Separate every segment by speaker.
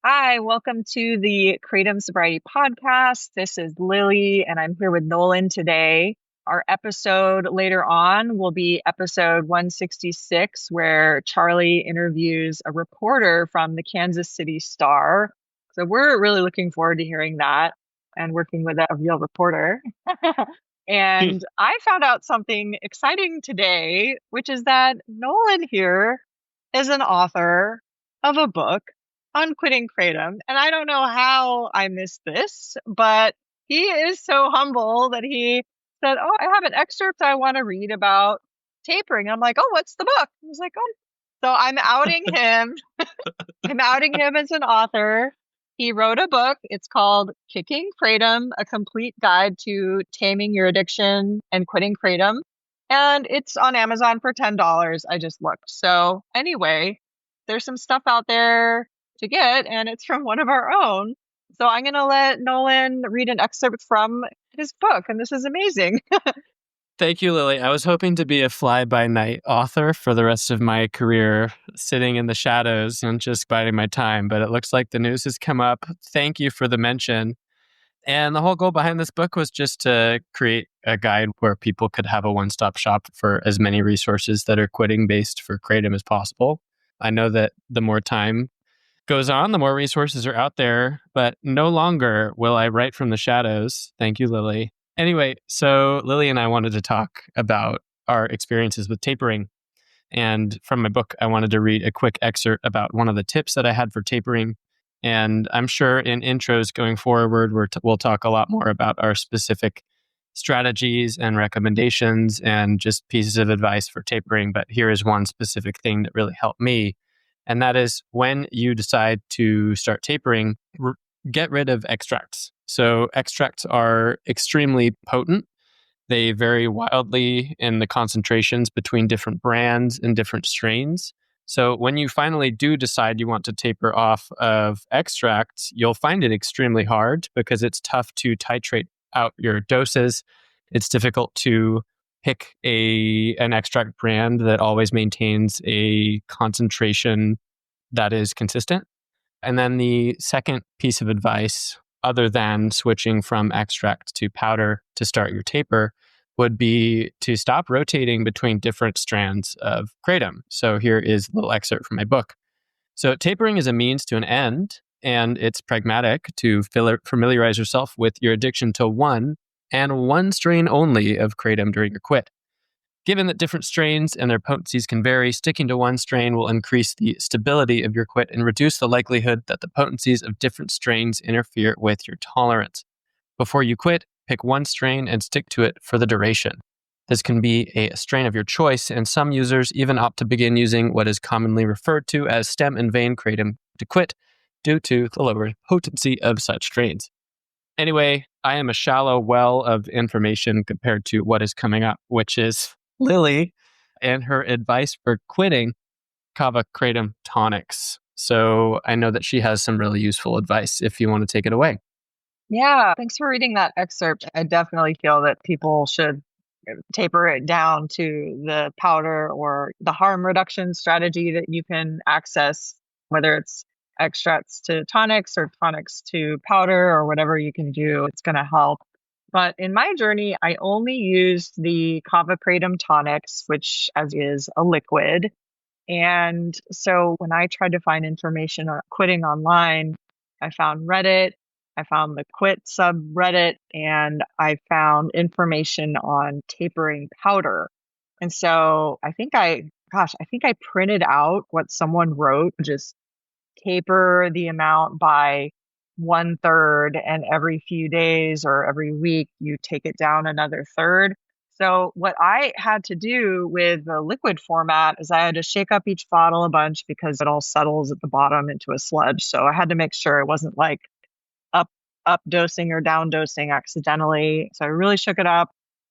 Speaker 1: Hi, welcome to the Kratom Sobriety Podcast. This is Lily, and I'm here with Nolan today. Our episode later on will be episode 166, where Charlie interviews a reporter from the Kansas City Star. So we're really looking forward to hearing that and working with a real reporter. And I found out something exciting today, which is that Nolan here is an author of a book on quitting Kratom. And I don't know how I missed this, but he is so humble that he said, "Oh, I have an excerpt I want to read about tapering." I'm like, "Oh, what's the book?" I was like, "Oh." So I'm outing him. I'm outing him as an author. He wrote a book. It's called Kicking Kratom, A Complete Guide to Taming Your Addiction and Quitting Kratom. And it's on Amazon for $10. I just looked. So anyway, there's some stuff out there to get, and it's from one of our own. So I'm going to let Nolan read an excerpt from his book, and this is amazing.
Speaker 2: Thank you, Lily. I was hoping to be a fly-by-night author for the rest of my career, sitting in the shadows and just biding my time, but it looks like the news has come up. Thank you for the mention. And the whole goal behind this book was just to create a guide where people could have a one-stop shop for as many resources that are quitting-based for Kratom as possible. I know that the more time goes on, the more resources are out there, but no longer will I write from the shadows. Thank you, Lily. Anyway, so Lily and I wanted to talk about our experiences with tapering. And from my book, I wanted to read a quick excerpt about one of the tips that I had for tapering. And I'm sure in intros going forward, we'll talk a lot more about our specific strategies and recommendations and just pieces of advice for tapering. But here is one specific thing that really helped me. And that is when you decide to start tapering, get rid of extracts. So extracts are extremely potent. They vary wildly in the concentrations between different brands and different strains. So when you finally do decide you want to taper off of extracts, you'll find it extremely hard because it's tough to titrate out your doses. It's difficult to pick an extract brand that always maintains a concentration that is consistent. And then the second piece of advice, other than switching from extract to powder to start your taper, would be to stop rotating between different strands of Kratom. So here is a little excerpt from my book. So tapering is a means to an end, and it's pragmatic to familiarize yourself with your addiction to one and one strain only of Kratom during your quit. Given that different strains and their potencies can vary, sticking to one strain will increase the stability of your quit and reduce the likelihood that the potencies of different strains interfere with your tolerance. Before you quit, pick one strain and stick to it for the duration. This can be a strain of your choice, and some users even opt to begin using what is commonly referred to as stem and vein Kratom to quit due to the lower potency of such strains. Anyway, I am a shallow well of information compared to what is coming up, which is Lily and her advice for quitting kava kratom tonics. So I know that she has some really useful advice if you want to take it away.
Speaker 1: Yeah, thanks for reading that excerpt. I definitely feel that people should taper it down to the powder or the harm reduction strategy that you can access, whether it's extracts to tonics or tonics to powder or whatever you can do. It's going to help. But in my journey, I only used the kava kratom tonics, which as is a liquid. And so when I tried to find information on quitting online, I found Reddit, I found the quit subreddit, and I found information on tapering powder. And so I think I printed out what someone wrote, just taper the amount by 1/3, and every few days or every week, you take it down another third. So what I had to do with the liquid format is I had to shake up each bottle a bunch because it all settles at the bottom into a sludge. So I had to make sure it wasn't like up up dosing or down dosing accidentally. So I really shook it up.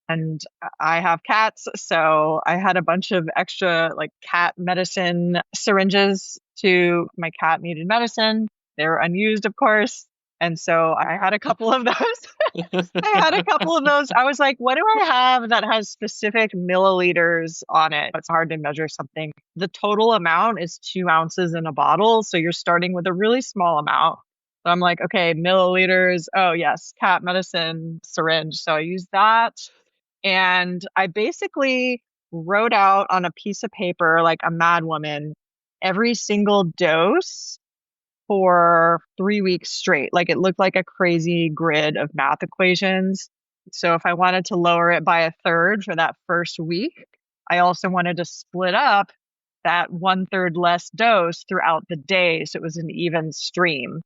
Speaker 1: And I have cats, so I had a bunch of extra like cat medicine syringes to my cat needed medicine. They were unused, of course. And so I had a couple of those. I had a couple of those. I was like, what do I have that has specific milliliters on it? It's hard to measure something. The total amount is 2 ounces in a bottle. So you're starting with a really small amount. So I'm like, okay, milliliters. Oh, yes, cat medicine syringe. So I used that. And I basically wrote out on a piece of paper, like a madwoman, every single dose for 3 weeks straight. Like it looked like a crazy grid of math equations. So if I wanted to lower it by a third for that first week, I also wanted to split up that 1/3 less dose throughout the day. So it was an even stream.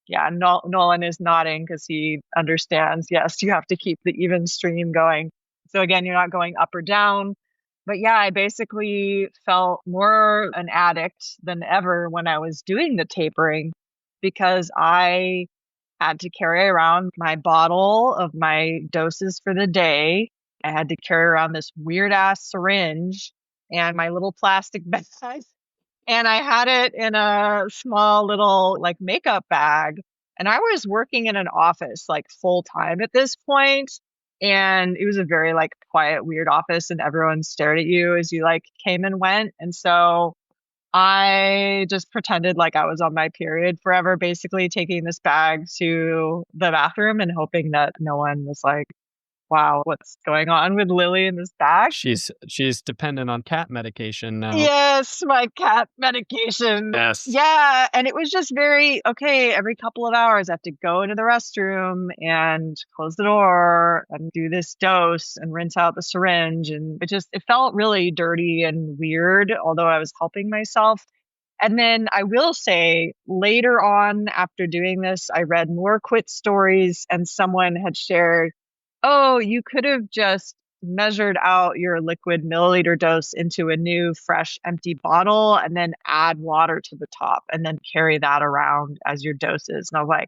Speaker 1: Yeah, Nolan is nodding because he understands. Yes, you have to keep the even stream going. So again, you're not going up or down. But yeah, I basically felt more an addict than ever when I was doing the tapering because I had to carry around my bottle of my doses for the day. I had to carry around this weird ass syringe and my little plastic bag. And I had it in a small little like makeup bag. And I was working in an office like full time at this point. And it was a very like quiet, weird office, and everyone stared at you as you like came and went. And so I just pretended like I was on my period forever, basically taking this bag to the bathroom and hoping that no one was like, wow, what's going on with Lily in this bag?
Speaker 2: She's dependent on cat medication now.
Speaker 1: Yes, my cat medication.
Speaker 2: Yes.
Speaker 1: Yeah. And it was just very, okay, every couple of hours I have to go into the restroom and close the door and do this dose and rinse out the syringe. And it felt really dirty and weird, although I was helping myself. And then I will say later on after doing this, I read more quit stories and someone had shared, oh, you could have just measured out your liquid milliliter dose into a new, fresh, empty bottle and then add water to the top and then carry that around as your doses. And I was like,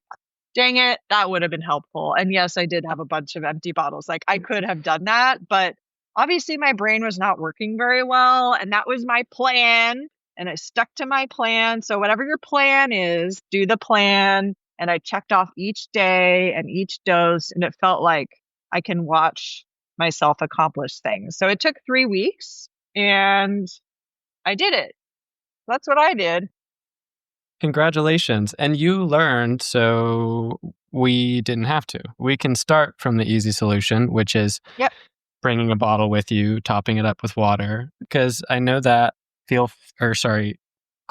Speaker 1: dang it, that would have been helpful. And yes, I did have a bunch of empty bottles. Like I could have done that, but obviously my brain was not working very well. And that was my plan. And I stuck to my plan. So whatever your plan is, do the plan. And I checked off each day and each dose. And it felt like I can watch myself accomplish things. So it took 3 weeks and I did it. That's what I did.
Speaker 2: Congratulations. And you learned, so we didn't have to. We can start from the easy solution, which is
Speaker 1: Yep.
Speaker 2: bringing a bottle with you, topping it up with water. Because I know that kratom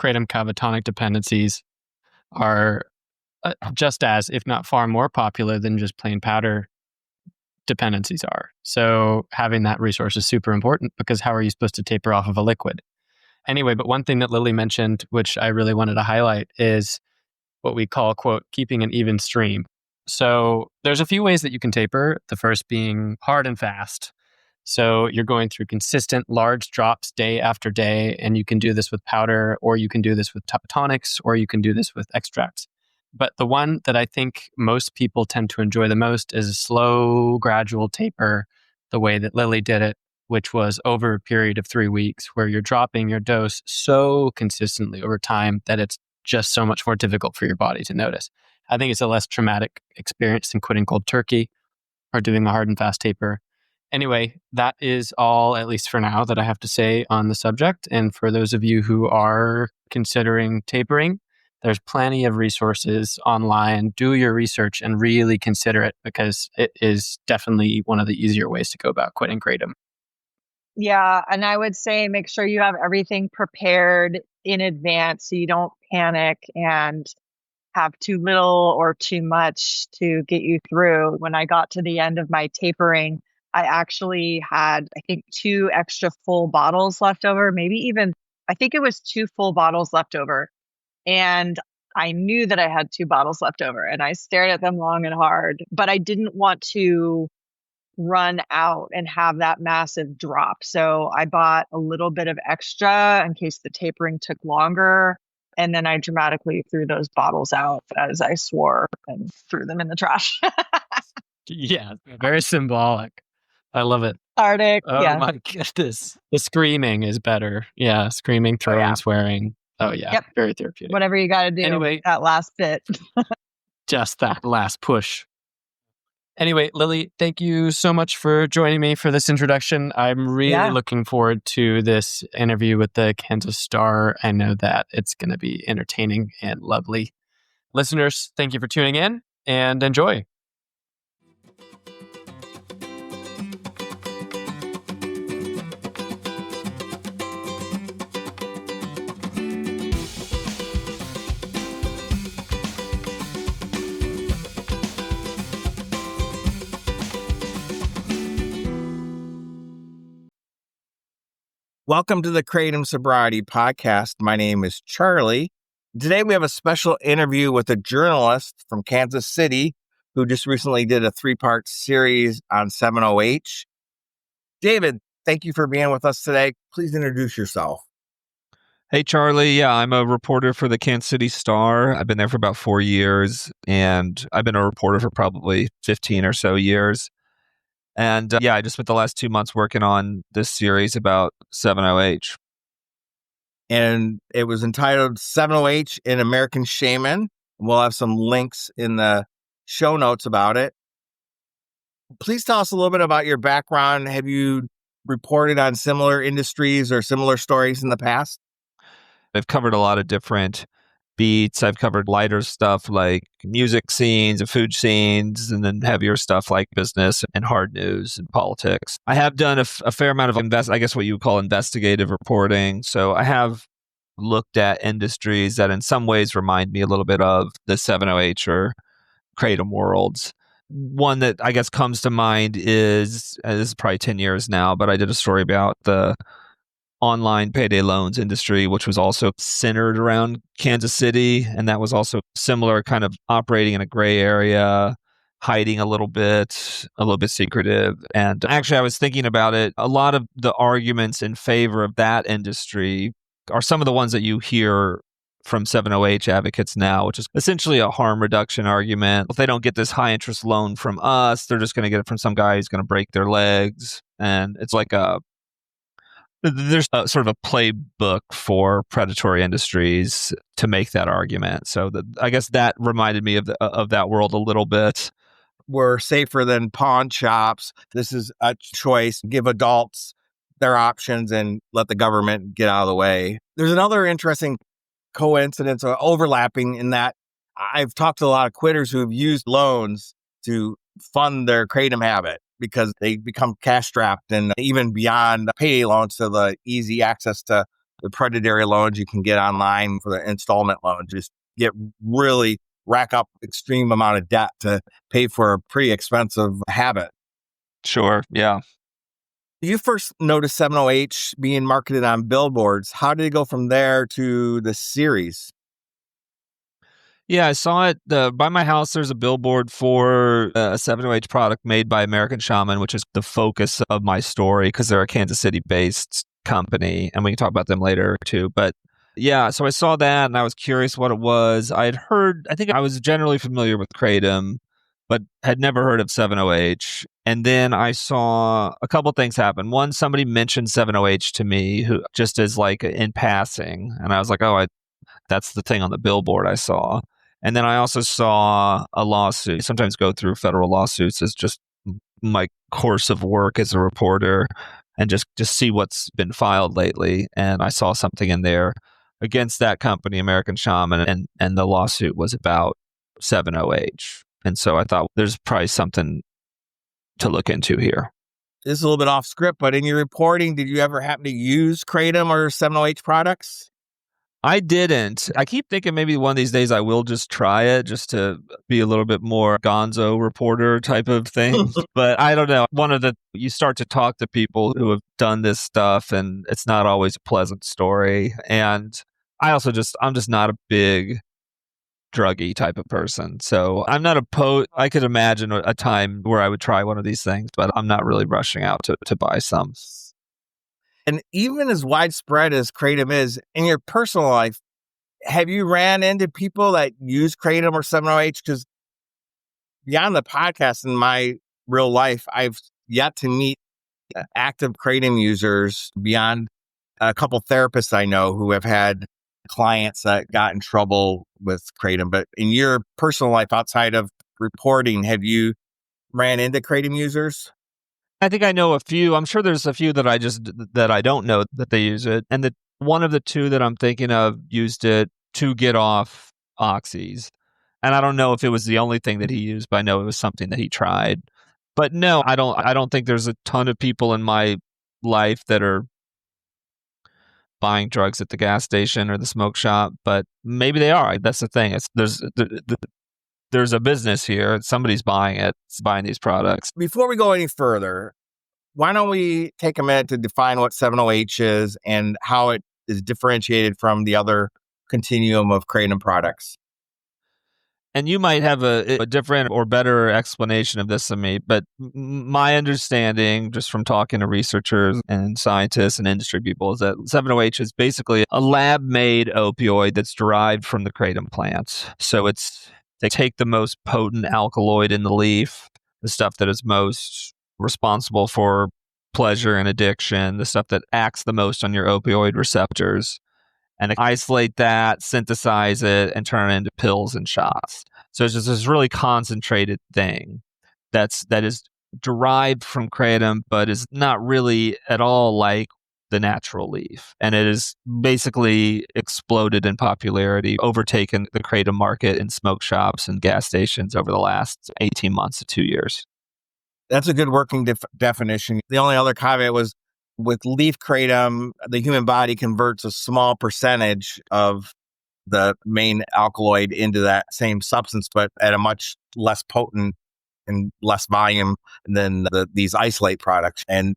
Speaker 2: cavatonic dependencies are just as, if not far more popular than just plain powder dependencies are. So having that resource is super important because how are you supposed to taper off of a liquid? Anyway, but one thing that Lily mentioned, which I really wanted to highlight, is what we call, quote, keeping an even stream. So there's a few ways that you can taper, the first being hard and fast. So you're going through consistent large drops day after day, and you can do this with powder, or you can do this with tonics, or you can do this with extracts. But the one that I think most people tend to enjoy the most is a slow, gradual taper, the way that Lily did it, which was over a period of 3 weeks, where you're dropping your dose so consistently over time that it's just so much more difficult for your body to notice. I think it's a less traumatic experience than quitting cold turkey or doing a hard and fast taper. Anyway, that is all, at least for now, that I have to say on the subject. And for those of you who are considering tapering, there's plenty of resources online. Do your research and really consider it because it is definitely one of the easier ways to go about quitting kratom.
Speaker 1: Yeah. And I would say make sure you have everything prepared in advance so you don't panic and have too little or too much to get you through. When I got to the end of my tapering, I actually had, I think, 2 extra full bottles left over, maybe even, I think it was 2 full bottles left over. And I knew that I had 2 bottles left over and I stared at them long and hard, but I didn't want to run out and have that massive drop. So I bought a little bit of extra in case the tapering took longer. And then I dramatically threw those bottles out as I swore and threw them in the trash.
Speaker 2: Yeah, very symbolic. I love it.
Speaker 1: Arctic.
Speaker 2: Oh
Speaker 1: Yeah.
Speaker 2: my goodness. The screaming is better. Yeah, screaming, throwing,
Speaker 1: yeah.
Speaker 2: swearing. Oh yeah,
Speaker 1: Yep.
Speaker 2: very therapeutic.
Speaker 1: Whatever you got to do.
Speaker 2: Anyway,
Speaker 1: that last bit.
Speaker 2: just that last push. Anyway, Lily, thank you so much for joining me for this introduction. I'm really looking forward to this interview with the Kansas Star. I know that it's going to be entertaining and lovely. Listeners, thank you for tuning in and enjoy.
Speaker 3: Welcome to the Kratom Sobriety Podcast. My name is Charlie. Today we have a special interview with a journalist from Kansas City who just recently did a 3-part series on 7-OH. David, thank you for being with us today. Please introduce yourself.
Speaker 4: Hey, Charlie. Yeah, I'm a reporter for the Kansas City Star. I've been there for about 4 years, and I've been a reporter for probably 15 or so years. And I just spent the last 2 months working on this series about 7-OH.
Speaker 3: And it was entitled 7-OH in American Shaman. We'll have some links in the show notes about it. Please tell us a little bit about your background. Have you reported on similar industries or similar stories in the past?
Speaker 4: I've covered a lot of different beats. I've covered lighter stuff like music scenes and food scenes, and then heavier stuff like business and hard news and politics. I have done a fair amount of I guess what you would call investigative reporting. So I have looked at industries that in some ways remind me a little bit of the 7-OH or Kratom worlds. One that I guess comes to mind is, this is probably 10 years now, but I did a story about the online payday loans industry, which was also centered around Kansas City. And that was also similar, kind of operating in a gray area, hiding a little bit secretive. And actually, I was thinking about it. A lot of the arguments in favor of that industry are some of the ones that you hear from 7-OH advocates now, which is essentially a harm reduction argument. If they don't get this high interest loan from us, they're just going to get it from some guy who's going to break their legs. And it's like there's a sort of a playbook for predatory industries to make that argument. So I guess that reminded me of that world a little bit.
Speaker 3: We're safer than pawn shops. This is a choice. Give adults their options and let the government get out of the way. There's another interesting coincidence or overlapping in that I've talked to a lot of quitters who have used loans to fund their Kratom habit, because they become cash strapped, and even beyond the payday loans to the easy access to the predatory loans you can get online for the installment loans, just really rack up extreme amount of debt to pay for a pretty expensive habit.
Speaker 4: Sure. Yeah.
Speaker 3: You first noticed 7-OH being marketed on billboards. How did it go from there to the series?
Speaker 4: Yeah, I saw it by my house. There's a billboard for a 7-OH product made by American Shaman, which is the focus of my story because they're a Kansas City-based company, and we can talk about them later too. But yeah, so I saw that and I was curious what it was. I think I was generally familiar with Kratom, but had never heard of 7-OH. And then I saw a couple things happen. One, somebody mentioned 7-OH to me, who just as like in passing, and I was like, oh, that's the thing on the billboard I saw. And then I also saw a lawsuit. Sometimes go through federal lawsuits as just my course of work as a reporter, and just see what's been filed lately. And I saw something in there against that company, American Shaman, and the lawsuit was about 7-OH. And so I thought there's probably something to look into here.
Speaker 3: This is a little bit off script, but in your reporting, did you ever happen to use Kratom or 7-OH products?
Speaker 4: I didn't. I keep thinking maybe one of these days I will just try it just to be a little bit more gonzo reporter type of thing. But I don't know. You start to talk to people who have done this stuff, and it's not always a pleasant story. And I'm just not a big druggy type of person. So I'm not I could imagine a time where I would try one of these things, but I'm not really rushing out to buy some.
Speaker 3: And even as widespread as Kratom is, in your personal life, have you ran into people that use Kratom or 7-OH? Because beyond the podcast, in my real life, I've yet to meet active Kratom users beyond a couple therapists I know who have had clients that got in trouble with Kratom. But in your personal life, outside of reporting, have you ran into Kratom users?
Speaker 4: I think I know a few. I'm sure there's a few that I don't know that they use it. And one of the two that I'm thinking of used it to get off oxys. And I don't know if it was the only thing that he used, but I know it was something that he tried. But no, I don't think there's a ton of people in my life that are buying drugs at the gas station or the smoke shop, but maybe they are. That's the thing. There's a business here. Somebody's buying it. It's buying these products.
Speaker 3: Before we go any further, why don't we take a minute to define what 7-OH is and how it is differentiated from the other continuum of Kratom products?
Speaker 4: And you might have a different or better explanation of this than me, but my understanding, just from talking to researchers and scientists and industry people, is that 7-OH is basically a lab-made opioid that's derived from the kratom plants. So they take the most potent alkaloid in the leaf, the stuff that is most responsible for pleasure and addiction, the stuff that acts the most on your opioid receptors, and isolate that, synthesize it, and turn it into pills and shots. So it's just this really concentrated thing that is derived from kratom, but is not really at all like the natural leaf. And it is basically exploded in popularity, overtaken the kratom market in smoke shops and gas stations over the last 18 months to 2 years.
Speaker 3: That's a good working definition. The only other caveat was with leaf kratom, the human body converts a small percentage of the main alkaloid into that same substance, but at a much less potent and less volume than these isolate products. And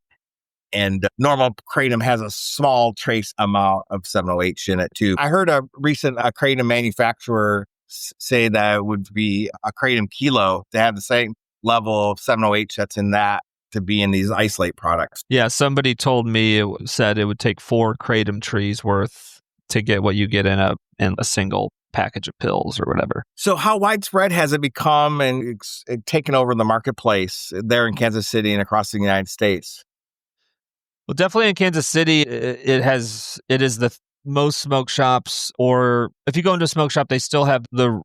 Speaker 3: normal kratom has a small trace amount of 7-OH in it too. I heard a recent kratom manufacturer say that it would be a kratom kilo to have the same level of 7-OH that's in that to be in these isolate products.
Speaker 4: Yeah, somebody told me said it would take 4 kratom trees worth to get what you get in a single package of pills or whatever.
Speaker 3: So how widespread has it become and taken over the marketplace there in Kansas City and across the United States?
Speaker 4: Well, definitely in Kansas City, it is the most smoke shops, or if you go into a smoke shop, they still have the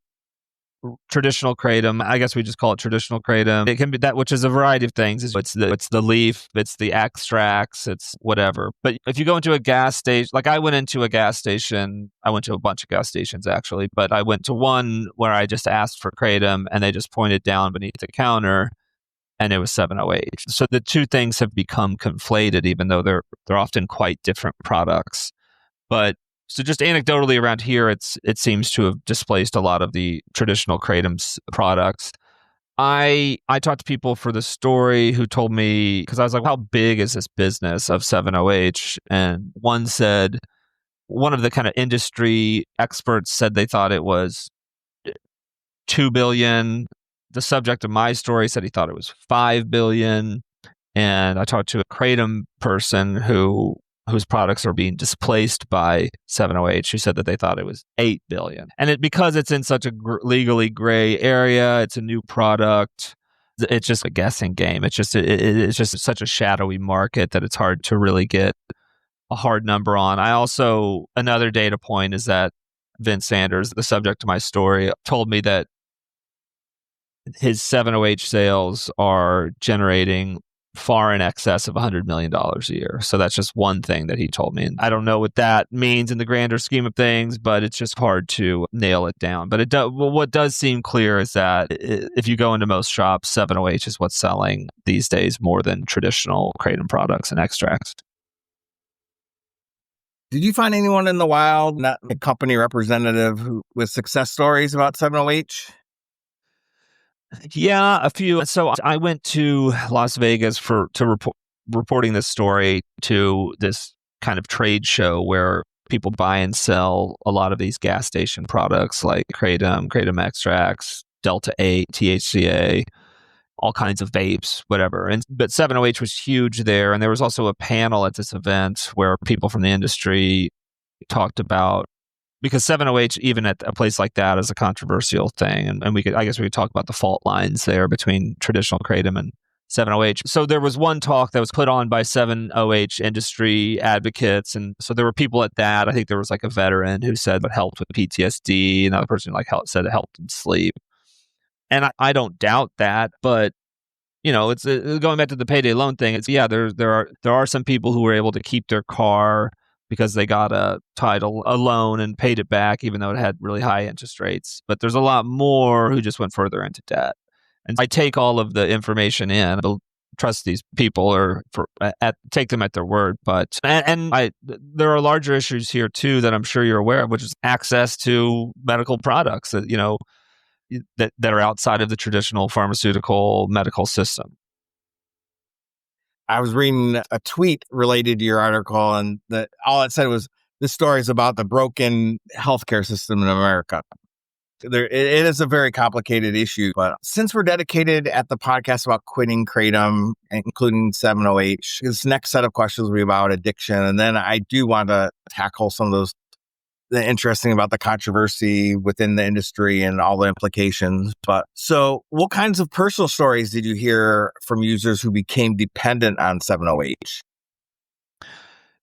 Speaker 4: traditional kratom. I guess we just call it traditional kratom. It can be that, which is a variety of things. It's the leaf, it's the extracts, it's whatever. But if you go into a gas station, like I went into a gas station, I went to a bunch of gas stations actually, but I went to one where I just asked for kratom and they just pointed down beneath the counter and it was 7-OH. So the two things have become conflated, even though they're often quite different products. But so just anecdotally around here, it seems to have displaced a lot of the traditional kratom products. I talked to people for the story who told me, because I was like, how big is this business of 7-OH? And one of the kind of industry experts said they thought it was 2 billion. The subject of my story said he thought it was 5 billion. And I talked to a kratom person whose products are being displaced by 7-OH, who said that they thought it was 8 billion. And because it's in such a legally gray area, it's a new product, it's just a guessing game. It's just such a shadowy market that it's hard to really get a hard number on. Another data point is that Vince Sanders, the subject of my story, told me that his 7-OH sales are generating far in excess of $100 million a year. So that's just one thing that he told me. And I don't know what that means in the grander scheme of things, but it's just hard to nail it down. But what does seem clear is that if you go into most shops, 7-OH is what's selling these days more than traditional kratom products and extracts.
Speaker 3: Did you find anyone in the wild, not a company representative, with success stories about 7-OH?
Speaker 4: Yeah, a few. So I went to Las Vegas reporting this story to this kind of trade show where people buy and sell a lot of these gas station products like kratom extracts, Delta 8, THCA, all kinds of vapes, whatever. But 7-OH was huge there. And there was also a panel at this event where people from the industry talked about, because 7-OH, even at a place like that, is a controversial thing. And I guess we could talk about the fault lines there between traditional kratom and 7-OH. So there was one talk that was put on by 7-OH industry advocates. And so there were people at that. I think there was like a veteran who said it helped with PTSD. Another person said it helped him sleep. And I don't doubt that, but it's going back to the payday loan thing. It's there are some people who were able to keep their car because they got a loan and paid it back, even though it had really high interest rates. But there's a lot more who just went further into debt. And I take all of the information in. I'll trust these people or take them at their word. But there are larger issues here too that I'm sure you're aware of, which is access to medical products that that are outside of the traditional pharmaceutical medical system.
Speaker 3: I was reading a tweet related to your article, and all it said was, "This story is about the broken healthcare system in America." It is a very complicated issue, but since we're dedicated at the podcast about quitting Kratom, including 7-OH, this next set of questions will be about addiction, and then I do want to tackle some of the interesting about the controversy within the industry and all the implications. But so what kinds of personal stories did you hear from users who became dependent on 7-OH?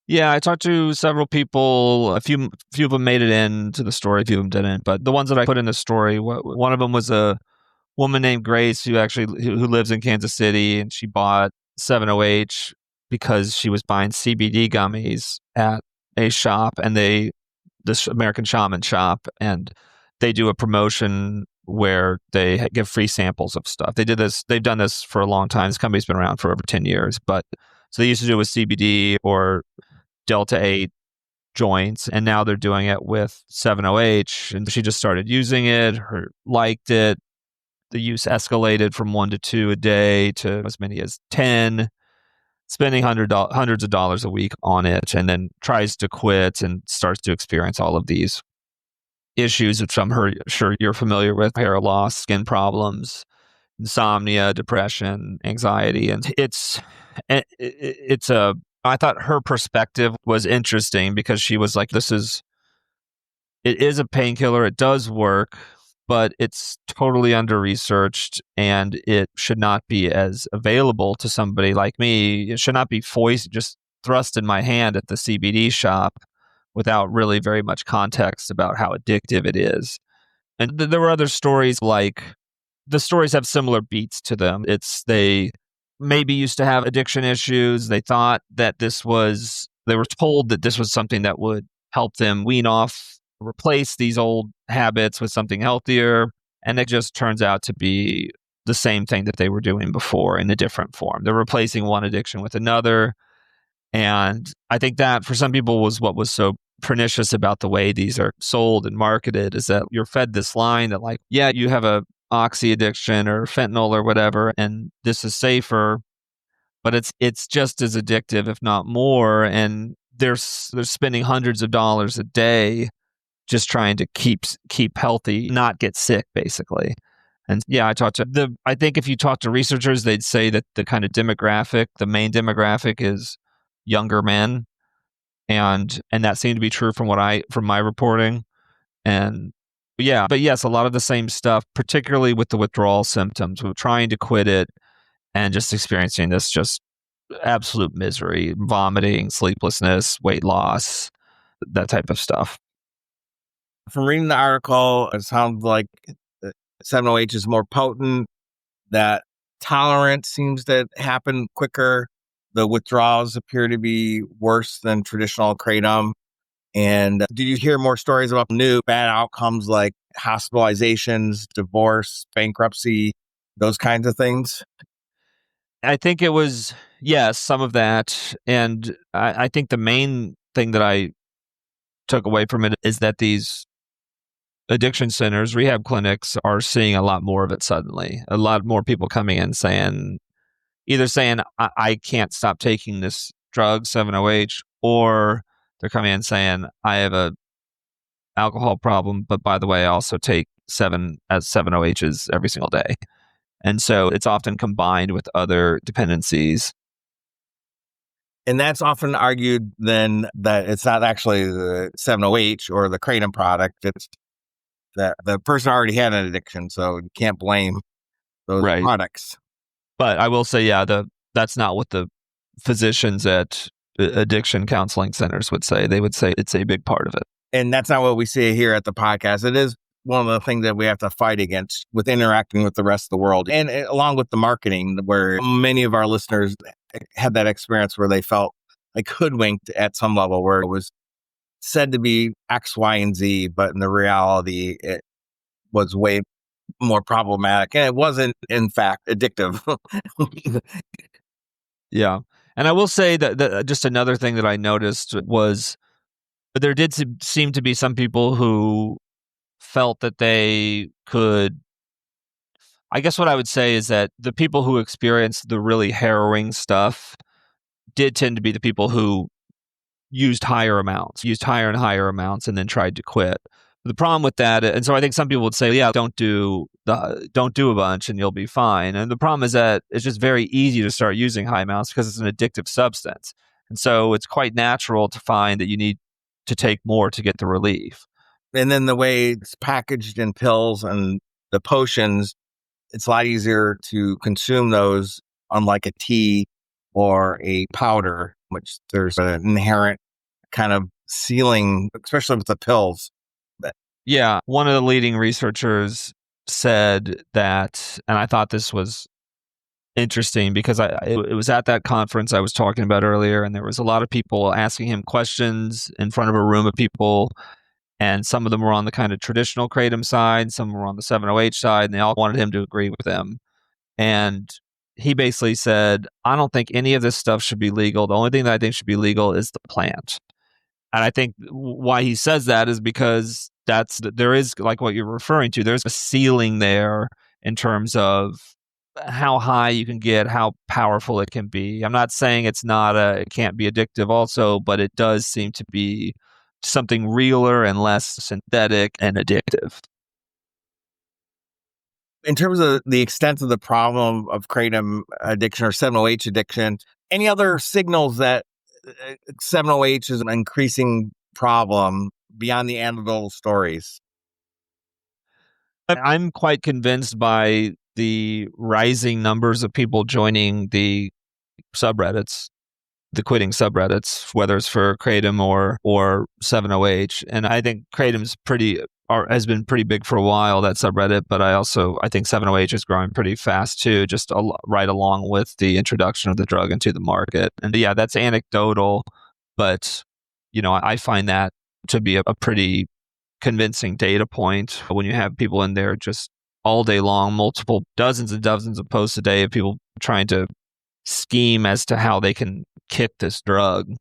Speaker 4: Yeah, I talked to several people. A few of them made it into the story, a few of them didn't. But the ones that I put in the story, one of them was a woman named Grace who lives in Kansas City, and she bought 7-OH because she was buying CBD gummies at a shop, and this American Shaman shop, and they do a promotion where they give free samples of stuff. They've done this for a long time. This company's been around for over 10 years, but so they used to do it with CBD or Delta 8 joints, and now they're doing it with 7-OH, and she just started using it, liked it. The use escalated from 1 to 2 a day to as many as 10, spending hundreds of dollars a week on it, and then tries to quit and starts to experience all of these issues, which I'm sure you're familiar with: hair loss, skin problems, insomnia, depression, anxiety. And I thought her perspective was interesting because she was like, it is a painkiller, it does work, but it's totally under-researched, and it should not be as available to somebody like me. It should not be just thrust in my hand at the CBD shop without really very much context about how addictive it is. And there were other stories, like the stories have similar beats to them. They maybe used to have addiction issues. They thought that they were told that this was something that would help them wean off, replace these old habits with something healthier. And it just turns out to be the same thing that they were doing before in a different form. They're replacing one addiction with another. And I think that for some people was what was so pernicious about the way these are sold and marketed, is that you're fed this line that, like, yeah, you have a oxy addiction or fentanyl or whatever, and this is safer, but it's just as addictive, if not more. And they're spending hundreds of dollars a day just trying to keep healthy, not get sick, basically. And yeah, I think if you talk to researchers, they'd say that the main demographic is younger men. And that seemed to be true from my reporting. And yeah, but yes, a lot of the same stuff, particularly with the withdrawal symptoms, with trying to quit it and just experiencing this just absolute misery, vomiting, sleeplessness, weight loss, that type of stuff.
Speaker 3: From reading the article, it sounds like 7-OH is more potent, that tolerance seems to happen quicker, the withdrawals appear to be worse than traditional Kratom. And did you hear more stories about new bad outcomes like hospitalizations, divorce, bankruptcy, those kinds of things?
Speaker 4: I think it was, yes, some of that. And I think the main thing that I took away from it is that these addiction centers, rehab clinics, are seeing a lot more of it suddenly. A lot more people coming in either saying, I can't stop taking this drug, 7-OH, or they're coming in saying, I have a alcohol problem, but by the way, I also take 7-OHs every single day. And so it's often combined with other dependencies.
Speaker 3: And that's often argued then that it's not actually the 7-OH or the Kratom product. It's that the person already had an addiction, so you can't blame those products.
Speaker 4: But I will say, yeah, that's not what the physicians at addiction counseling centers would say. They would say it's a big part of it.
Speaker 3: And that's not what we say here at the podcast. It is one of the things that we have to fight against with interacting with the rest of the world, and along with the marketing, where many of our listeners had that experience where they felt like hoodwinked at some level, where it was said to be X, Y, and Z, but in the reality, it was way more problematic, and it wasn't, in fact, addictive.
Speaker 4: Yeah. And I will say that just another thing that I noticed was there did seem to be some people who felt that they could. I guess what I would say is that the people who experienced the really harrowing stuff did tend to be the people who used higher and higher amounts, and then tried to quit. The problem with that, and so I think some people would say, yeah, don't do a bunch and you'll be fine. And the problem is that it's just very easy to start using high amounts because it's an addictive substance. And so it's quite natural to find that you need to take more to get the relief.
Speaker 3: And then the way it's packaged in pills and the potions, it's a lot easier to consume those, unlike a tea or a powder, which there's an inherent kind of ceiling, especially with the pills.
Speaker 4: Yeah. One of the leading researchers said that, and I thought this was interesting because it was at that conference I was talking about earlier, and there was a lot of people asking him questions in front of a room of people, and some of them were on the kind of traditional Kratom side, some were on the 7-OH side, and they all wanted him to agree with them. And he basically said, I don't think any of this stuff should be legal. The only thing that I think should be legal is the plant. And I think why he says that is because there is, like what you're referring to, there's a ceiling there in terms of how high you can get, how powerful it can be. I'm not saying it can't be addictive also, but it does seem to be something realer and less synthetic and addictive.
Speaker 3: In terms of the extent of the problem of Kratom addiction or 7-OH addiction, any other signals that 7-OH is an increasing problem beyond the anecdotal stories?
Speaker 4: I'm quite convinced by the rising numbers of people joining the subreddits, the quitting subreddits, whether it's for Kratom or 7-OH. And I think Kratom's has been pretty big for a while, that subreddit, but I think 7-OH is growing pretty fast too, just right along with the introduction of the drug into the market. And yeah, that's anecdotal, but I find that to be a pretty convincing data point when you have people in there just all day long, multiple dozens and dozens of posts a day of people trying to scheme as to how they can kick this drug.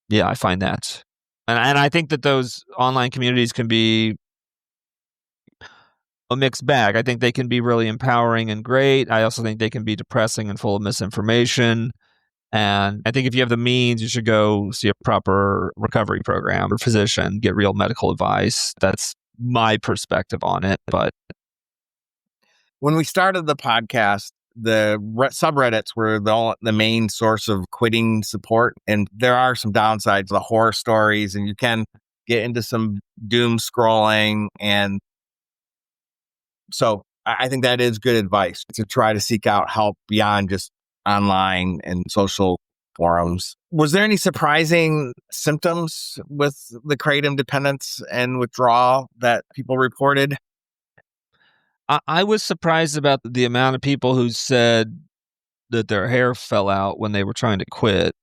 Speaker 4: Yeah, I find that. And I think that those online communities can be a mixed bag. I think they can be really empowering and great. I also think they can be depressing and full of misinformation. And I think if you have the means, you should go see a proper recovery program or physician, get real medical advice. That's my perspective on it. But
Speaker 3: when we started the podcast, the subreddits were the main source of quitting support. And there are some downsides, the horror stories, and you can get into some doom scrolling. And so I think that is good advice to try to seek out help beyond just online and social forums. Was there any surprising symptoms with the Kratom dependence and withdrawal that people reported?
Speaker 4: I was surprised about the amount of people who said that their hair fell out when they were trying to quit.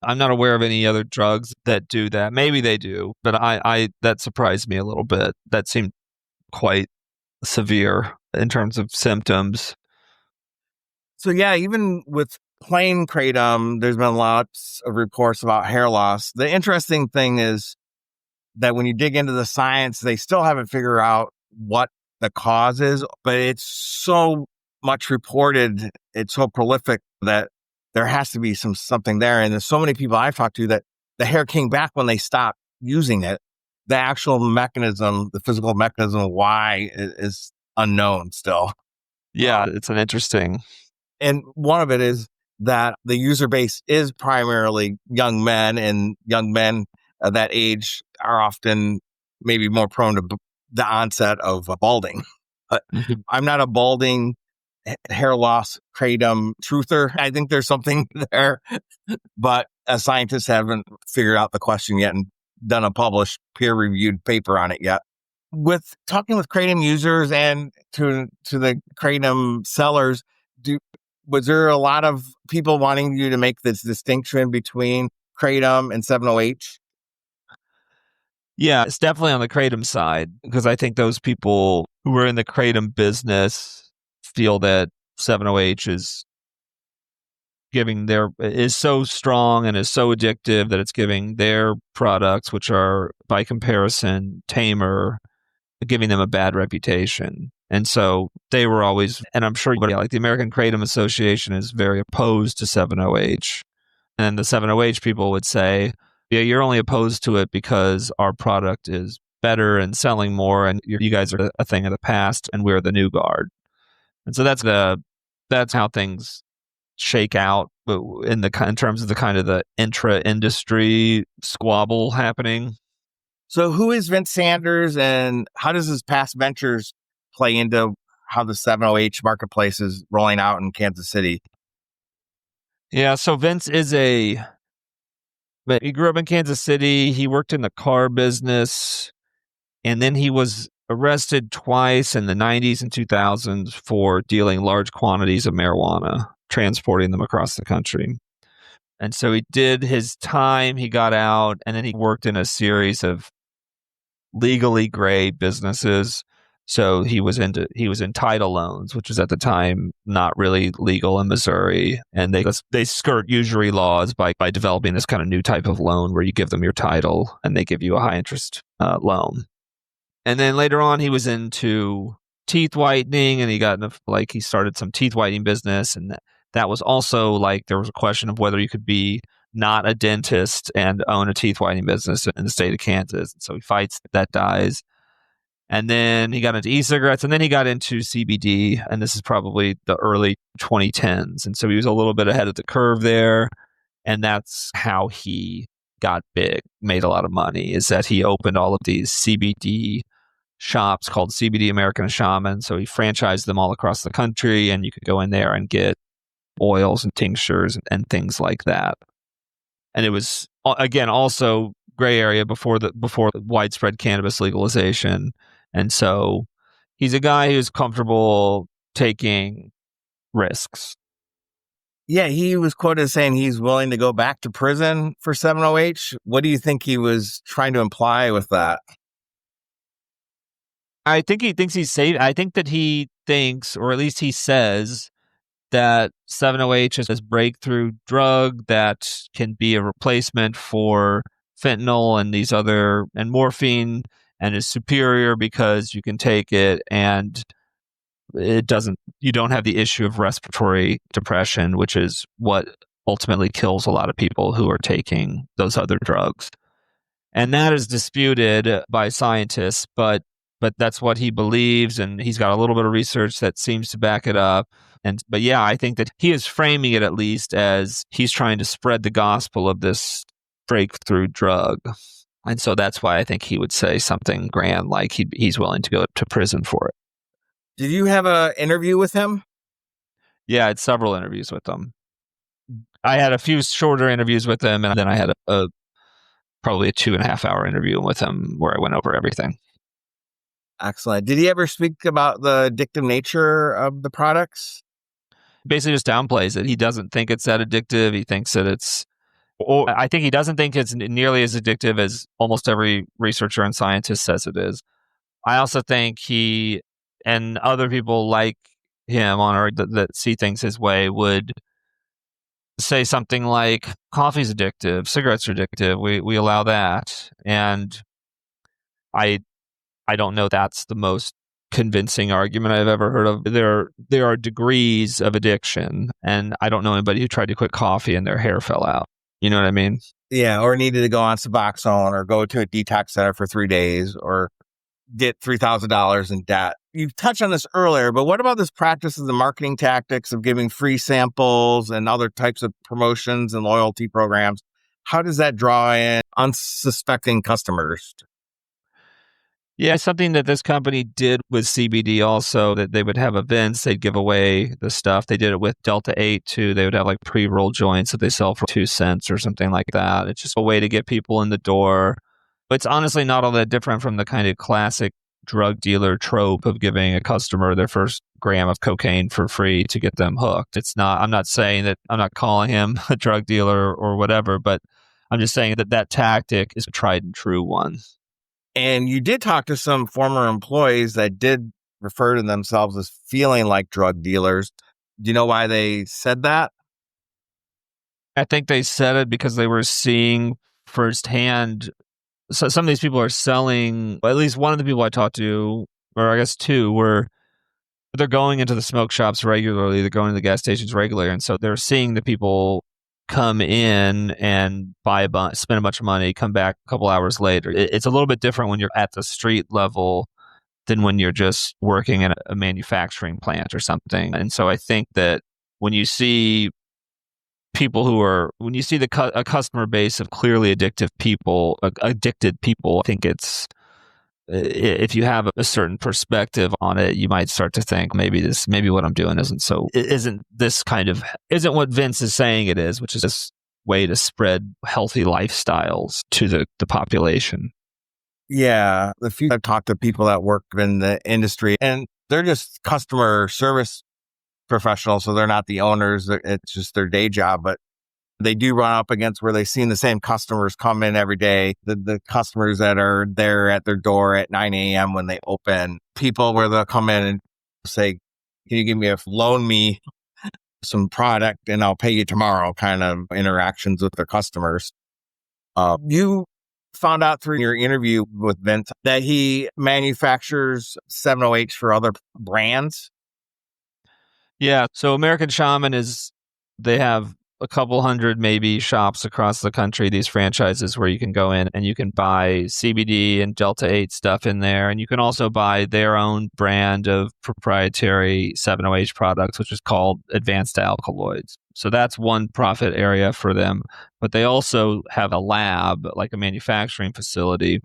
Speaker 4: I'm not aware of any other drugs that do that. Maybe they do, but I that surprised me a little bit. That seemed quite severe in terms of symptoms.
Speaker 3: So yeah, even with plain Kratom, there's been lots of reports about hair loss. The interesting thing is that when you dig into the science, they still haven't figured out what the cause is, but it's so much reported, it's so prolific that there has to be something there. And there's so many people I've talked to that the hair came back when they stopped using it. The actual mechanism, the physical mechanism of why is unknown still.
Speaker 4: Yeah, it's an interesting.
Speaker 3: And one of it is that the user base is primarily young men, and young men of that age are often maybe more prone to the onset of balding. I'm not a balding, hair loss, Kratom truther. I think there's something there, but scientists haven't figured out the question yet and done a published peer-reviewed paper on it yet. With talking with Kratom users and to the Kratom sellers, was there a lot of people wanting you to make this distinction between Kratom and 7-OH?
Speaker 4: Yeah, it's definitely on the Kratom side because I think those people who are in the Kratom business feel that 7-OH is so strong and is so addictive that it's giving their products, which are by comparison tamer, giving them a bad reputation. And so they were always, and I'm sure like the American Kratom Association is very opposed to 7-OH. And the 7-OH people would say, yeah, you're only opposed to it because our product is better and selling more, and you guys are a thing of the past, and we're the new guard. And so that's how things shake out in terms of the kind of the intra-industry squabble happening.
Speaker 3: So who is Vince Sanders, and how does his past ventures play into how the 7-OH marketplace is rolling out in Kansas City?
Speaker 4: Yeah, so Vince but he grew up in Kansas City. He worked in the car business, and then he was arrested twice in the 90s and 2000s for dealing large quantities of marijuana, transporting them across the country. And so he did his time, he got out, and then he worked in a series of legally gray businesses. So he was in title loans, which was at the time not really legal in Missouri, and they skirt usury laws by developing this kind of new type of loan where you give them your title and they give you a high interest loan. And then later on, he was into teeth whitening, and he started some teeth whitening business, and that was also there was a question of whether you could be not a dentist and own a teeth whitening business in the state of Kansas. So he fights, that dies. And then he got into e-cigarettes, and then he got into CBD, and this is probably the early 2010s. And so he was a little bit ahead of the curve there, and that's how he got big, made a lot of money, is that he opened all of these CBD shops called CBD American Shaman. So he franchised them all across the country, and you could go in there and get oils and tinctures and things like that. And it was, again, also gray area before the widespread cannabis legalization. And so he's a guy who's comfortable taking risks.
Speaker 3: Yeah, he was quoted as saying he's willing to go back to prison for 7-OH. What do you think he was trying to imply with that?
Speaker 4: I think he thinks he's safe. I think that he thinks, or at least he says, that 7-OH is a breakthrough drug that can be a replacement for fentanyl and morphine, and is superior because you can take it and you don't have the issue of respiratory depression, which is what ultimately kills a lot of people who are taking those other drugs. And that is disputed by scientists, but that's what he believes, and he's got a little bit of research that seems to back it up. But yeah, I think that he is framing it at least as he's trying to spread the gospel of this breakthrough drug. And so that's why I think he would say something grand like he's willing to go to prison for it.
Speaker 3: Did you have an interview with him?
Speaker 4: Yeah, I had several interviews with him. I had a few shorter interviews with him, and then I had probably a 2.5 hour interview with him where I went over everything.
Speaker 3: Excellent. Did he ever speak about the addictive nature of the products?
Speaker 4: Basically just downplays it. He doesn't think it's that addictive. He thinks that I think he doesn't think it's nearly as addictive as almost every researcher and scientist says it is. I also think he and other people like him on Earth that see things his way would say something like, coffee's addictive, cigarettes are addictive, we allow that. And I don't know that's the most convincing argument I've ever heard of. There are degrees of addiction, and I don't know anybody who tried to quit coffee and their hair fell out. You know what I mean?
Speaker 3: Yeah, or needed to go on Suboxone or go to a detox center for 3 days or get $3,000 in debt. You touched on this earlier, but what about this practice of the marketing tactics of giving free samples and other types of promotions and loyalty programs? How does that draw in unsuspecting customers?
Speaker 4: Yeah, something that this company did with CBD also, that they would have events, they'd give away the stuff. They did it with Delta 8 too. They would have pre-roll joints that they sell for 2 cents or something like that. It's just a way to get people in the door. But it's honestly not all that different from the kind of classic drug dealer trope of giving a customer their first gram of cocaine for free to get them hooked. I'm not saying that, I'm not calling him a drug dealer or whatever, but I'm just saying that that tactic is a tried and true one.
Speaker 3: And you did talk to some former employees that did refer to themselves as feeling like drug dealers. Do you know why they said that?
Speaker 4: I think they said it because they were seeing firsthand. So some of these people are selling, at least one of the people I talked to, or I guess two, they're going into the smoke shops regularly. They're going to the gas stations regularly. And so they're seeing the people come in and spend a bunch of money, come back a couple hours later. It's a little bit different when you're at the street level than when you're just working in a manufacturing plant or something. And so I think that when you see a customer base of clearly addicted people, I think if you have a certain perspective on it, you might start to think maybe what I'm doing isn't what Vince is saying it is, which is this way to spread healthy lifestyles to the population.
Speaker 3: Yeah. The few I've talked to people that work in the industry, and they're just customer service professionals, so they're not the owners. It's just their day job, but they do run up against where they've seen the same customers come in every day. The customers that are there at their door at 9 a.m. when they open, people where they'll come in and say, can you loan me some product and I'll pay you tomorrow, kind of interactions with their customers. You found out through your interview with Vince that he manufactures 708 for other brands.
Speaker 4: Yeah. So American Shaman they have a couple hundred maybe shops across the country, these franchises where you can go in and you can buy CBD and Delta 8 stuff in there. And you can also buy their own brand of proprietary 708 products, which is called advanced alkaloids. So that's one profit area for them. But they also have a lab, like a manufacturing facility,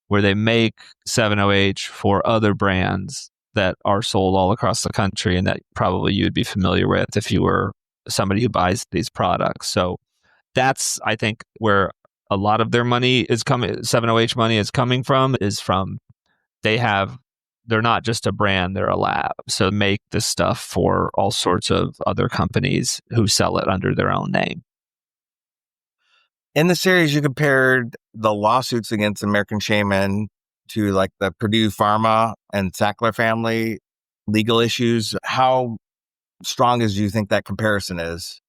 Speaker 4: where they make 708 for other brands that are sold all across the country and that probably you would be familiar with if you were somebody who buys these products. So that's, I think, where a lot of their money is coming, 708 money is coming from, they're not just a brand, they're a lab. So they make this stuff for all sorts of other companies who sell it under their own name.
Speaker 3: In the series, you compared the lawsuits against American Shaman to like the Purdue Pharma and Sackler family legal issues. How strong do you think that comparison is?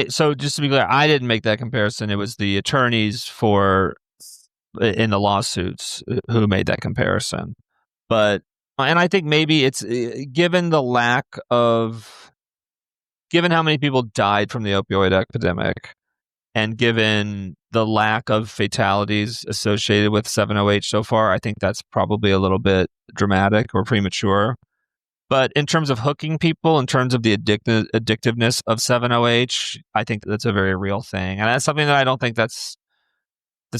Speaker 4: So just to be clear, I didn't make that comparison. It was the attorneys in the lawsuits who made that comparison. And I think maybe it's given how many people died from the opioid epidemic, and given the lack of fatalities associated with 708 so far, I think that's probably a little bit dramatic or premature. But in terms of hooking people, in terms of the addictiveness of 708, I think that's a very real thing. And that's something that I don't think that's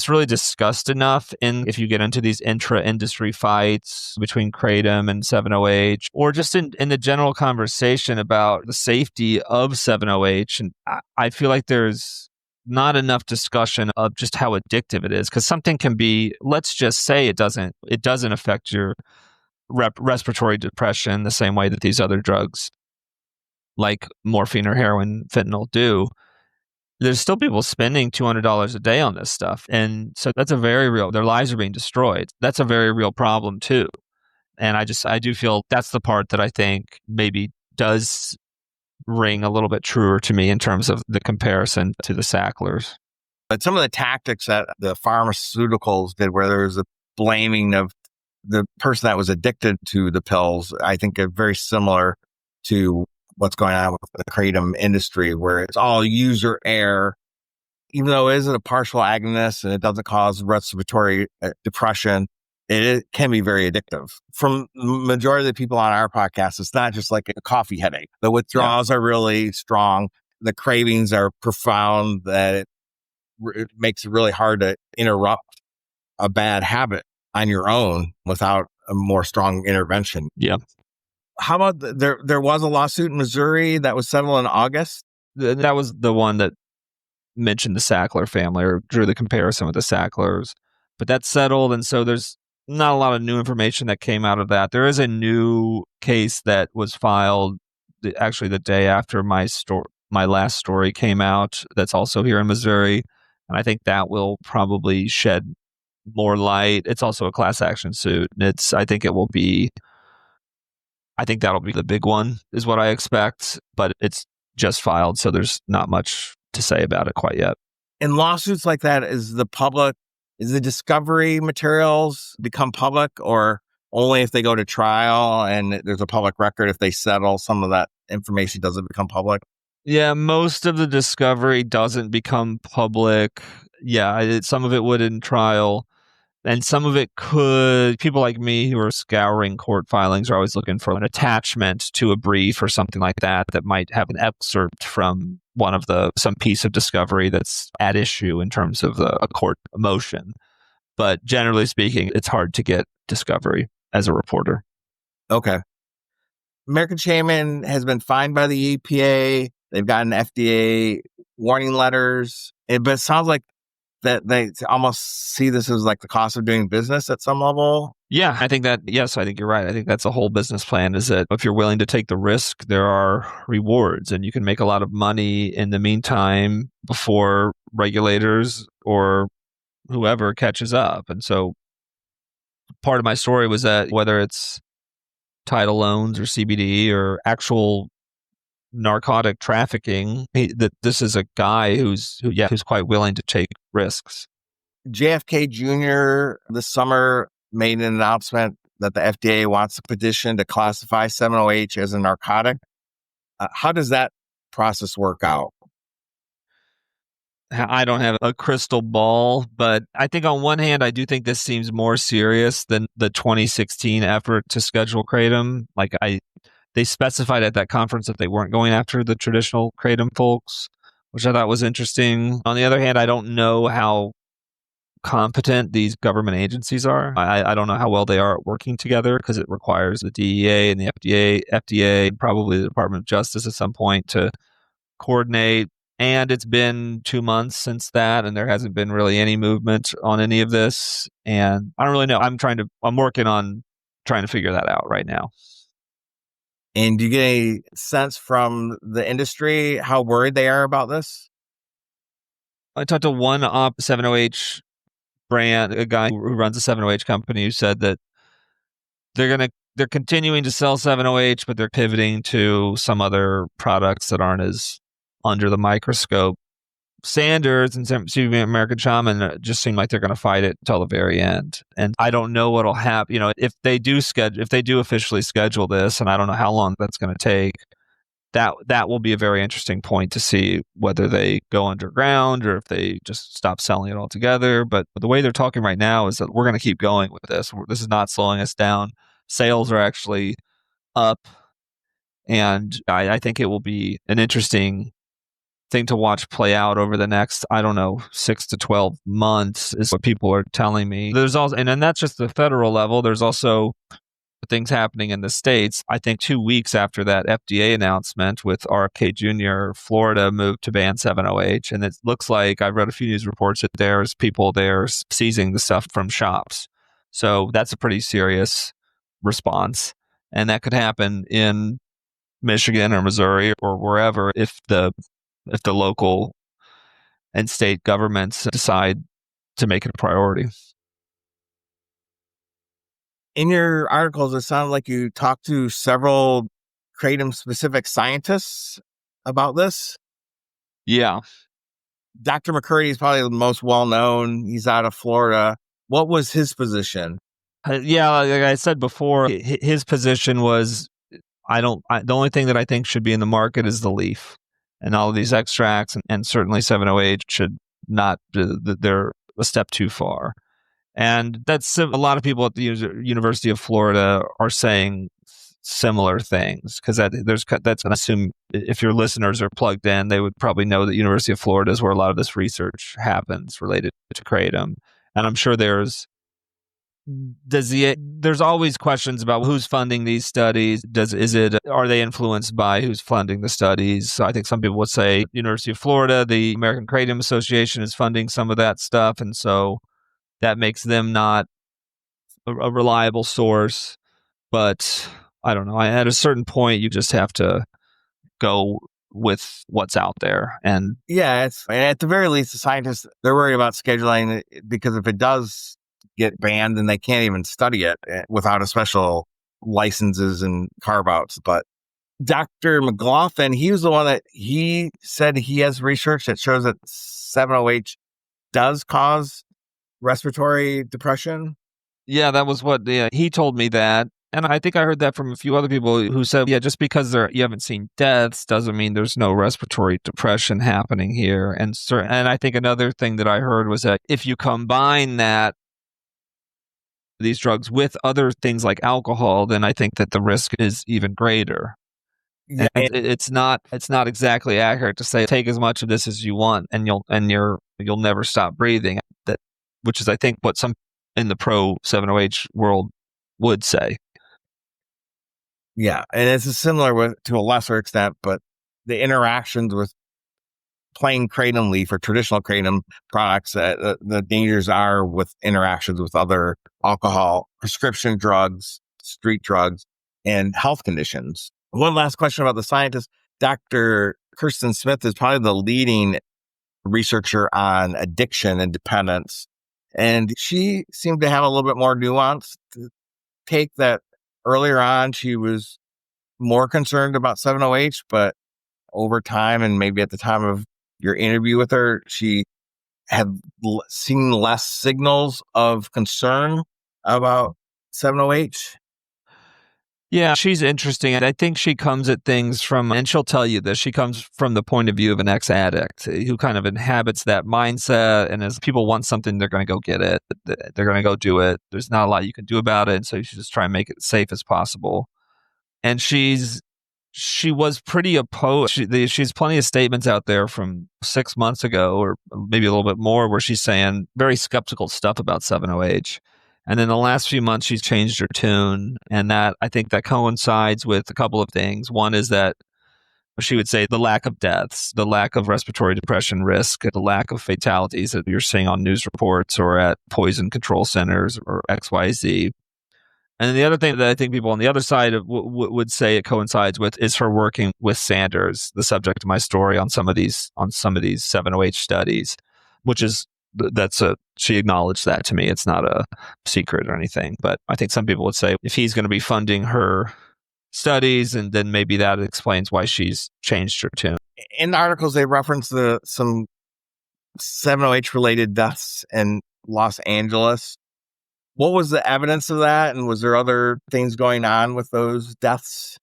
Speaker 4: really discussed enough if you get into these intra-industry fights between Kratom and 708, or just in the general conversation about the safety of 708. And I feel like there's not enough discussion of just how addictive it is, because something can be, let's just say it doesn't affect your respiratory depression the same way that these other drugs like morphine or heroin, fentanyl do. There's still people spending $200 a day on this stuff. And so that's their lives are being destroyed. That's a very real problem too. And I do feel that's the part that I think maybe does ring a little bit truer to me in terms of the comparison to the Sacklers.
Speaker 3: But some of the tactics that the pharmaceuticals did, where there was a blaming of the person that was addicted to the pills, I think are very similar to what's going on with the Kratom industry, where it's all user error. Even though it isn't a partial agonist and it doesn't cause respiratory depression, it can be very addictive. From the majority of the people on our podcast, it's not just like a coffee headache. The withdrawals are really strong. The cravings are profound, that it makes it really hard to interrupt a bad habit on your own without a more strong intervention.
Speaker 4: Yeah.
Speaker 3: How about there was a lawsuit in Missouri that was settled in August?
Speaker 4: That was the one that mentioned the Sackler family or drew the comparison with the Sacklers. But that's settled. And so there's not a lot of new information that came out of that. There is a new case that was filed actually the day after my last story came out, that's also here in Missouri, and I think that will probably shed more light. It's also a class action suit. I think that'll be the big one, is what I expect, but it's just filed, so there's not much to say about it quite yet.
Speaker 3: In lawsuits like that, is the discovery materials become public, or only if they go to trial and there's a public record? If they settle, some of that information doesn't become public?
Speaker 4: Yeah, most of the discovery doesn't become public. Yeah, some of it would in trial. And some of it could, people like me who are scouring court filings are always looking for an attachment to a brief or something like that might have an excerpt from some piece of discovery that's at issue in terms of a court motion. But generally speaking, it's hard to get discovery as a reporter.
Speaker 3: Okay. American Shaman has been fined by the EPA. They've gotten FDA warning letters. But it sounds like that they almost see this as like the cost of doing business at some level.
Speaker 4: Yeah, I think you're right. I think that's a whole business plan, is that if you're willing to take the risk, there are rewards, and you can make a lot of money in the meantime before regulators or whoever catches up. And so part of my story was that whether it's title loans or CBD or actual narcotic trafficking, that this is a guy who's quite willing to take risks.
Speaker 3: JFK Jr. this summer made an announcement that the FDA wants a petition to classify 7-OH as a narcotic. How does that process work out?
Speaker 4: I don't have a crystal ball, but I think on one hand, I do think this seems more serious than the 2016 effort to schedule Kratom. They specified at that conference that they weren't going after the traditional Kratom folks, which I thought was interesting. On the other hand, I don't know how competent these government agencies are. I don't know how well they are at working together, because it requires the DEA and the FDA, and probably the Department of Justice at some point to coordinate. And it's been 2 months since that, and there hasn't been really any movement on any of this. And I don't really know. I'm working on trying to figure that out right now.
Speaker 3: And do you get a sense from the industry how worried they are about this?
Speaker 4: I talked to one 7-OH brand, a guy who runs a 7-OH company, who said that they're continuing to sell 7-OH, but they're pivoting to some other products that aren't as under the microscope. Sanders and American Shaman just seem like they're going to fight it until the very end. And I don't know what'll happen. If they do officially schedule this, and I don't know how long that's going to take, that will be a very interesting point to see whether they go underground or if they just stop selling it altogether. But the way they're talking right now is that we're going to keep going with this. This is not slowing us down. Sales are actually up. And I think it will be an interesting thing to watch play out over the next, 6 to 12 months is what people are telling me. There's also, and then that's just the federal level. There's also things happening in the states. I think 2 weeks after that FDA announcement with RFK Jr., Florida moved to ban 7-OH. And it looks like, I've read a few news reports that there's people there seizing the stuff from shops. So that's a pretty serious response. And that could happen in Michigan or Missouri or wherever if the local and state governments decide to make it a priority.
Speaker 3: In your articles, it sounded like you talked to several Kratom-specific scientists about this.
Speaker 4: Yeah.
Speaker 3: Dr. McCurdy is probably the most well-known. He's out of Florida. What was his position?
Speaker 4: Yeah, like I said before, his position was, the only thing that I think should be in the market is the leaf. And all of these extracts, and certainly 7-OH should not, they're a step too far. And that's a lot of people at the University of Florida are saying similar things, because that's going to assume if your listeners are plugged in, they would probably know that University of Florida is where a lot of this research happens related to Kratom. And I'm sure there's always questions about who's funding these studies. Are they influenced by who's funding the studies? So I think some people would say University of Florida, the American Kratom Association is funding some of that stuff. And so that makes them not a reliable source. But I don't know. At a certain point, you just have to go with what's out there. And
Speaker 3: yeah, and at the very least, the scientists, they're worried about scheduling it because if it does get banned, then they can't even study it without a special licenses and carve outs. But Dr. McLaughlin, he was the one that he said he has research that shows that 7-OH does cause respiratory depression.
Speaker 4: yeah, that was what he told me that. And I think I heard that from a few other people who said, yeah, just because you haven't seen deaths doesn't mean there's no respiratory depression happening here. And I think another thing that I heard was that if you combine these drugs with other things like alcohol, then I think that the risk is even greater.
Speaker 3: Yeah,
Speaker 4: And it's not exactly accurate to say take as much of this as you want and you'll never stop breathing. That, which is I think what some in the pro 7-OH world would say.
Speaker 3: yeah, and it's similar to a lesser extent, but the interactions with plain kratom leaf or traditional kratom products, the dangers are with interactions with other alcohol, prescription drugs, street drugs, and health conditions. One last question about the scientist. Dr. Kirsten Smith is probably the leading researcher on addiction and dependence. And she seemed to have a little bit more nuance to take that earlier on. She was more concerned about 7-OH, but over time, and maybe at the time of your interview with her, she had seen less signals of concern about 7-OH.
Speaker 4: Yeah, she's interesting. And I think she comes at things from, and she'll tell you this, she comes from the point of view of an ex-addict who kind of inhabits that mindset. And as people want something, they're going to go get it. They're going to go do it. There's not a lot you can do about it. And so you should just try and make it safe as possible. And she was pretty opposed. She's plenty of statements out there from 6 months ago, or maybe a little bit more, where she's saying very skeptical stuff about 7-OH. And then the last few months, she's changed her tune. And that, I think that coincides with a couple of things. One is that she would say the lack of deaths, the lack of respiratory depression risk, the lack of fatalities that you're seeing on news reports or at poison control centers or XYZ. And then the other thing that I think people on the other side would say it coincides with is her working with Sanders, the subject of my story on some of these 7-OH studies, which is she acknowledged that to me. It's not a secret or anything, but I think some people would say if he's going to be funding her studies, and then maybe that explains why she's changed her tune.
Speaker 3: In the articles, they reference some 7-OH related deaths in Los Angeles. What was the evidence of that? And was there other things going on with those deaths?